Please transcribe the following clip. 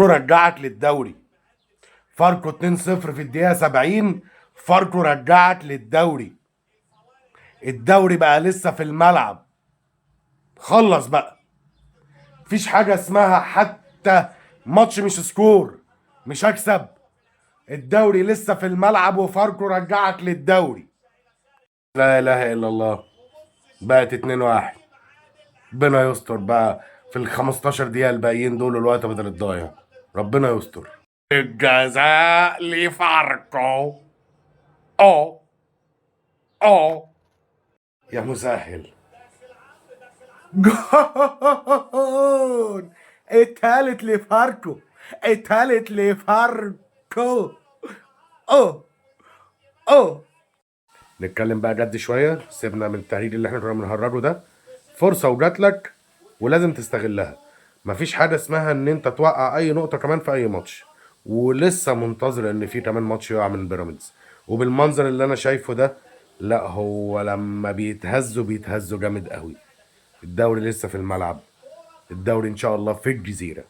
رجعك للدوري. فاركو 2-0 في الدقيقة 70. فاركو رجعك للدوري. الدوري بقى لسه في الملعب. خلص بقى. مفيش حاجة اسمها حتى ماتش مش سكور مش هكسب. الدوري لسه في الملعب وفاركو رجعك للدوري. لا اله الا الله. بقت 2-1. ربنا يستر بقى في ال 15 دقيقة الباقيين دول الوقت بدل الضايع. ربنا يستر. الجزاء لفاركو. اه اه يا مسهل. جون التالت لفاركو. التالت لفاركو. اوه اوه. نتكلم بقى جد شويه. سيبنا من التهريج اللي احنا كنا بنهرجه ده. فرصه وجات لك ولازم تستغلها. مفيش حاجه اسمها ان انت توقع اي نقطه كمان في اي ماتش. ولسه منتظر ان في كمان ماتش يقع من بيراميدز. وبالمنظر اللي انا شايفه ده، لا هو لما بيتهزوا جامد قوي. الدوري لسه في الملعب. الدوري ان شاء الله في الجزيره.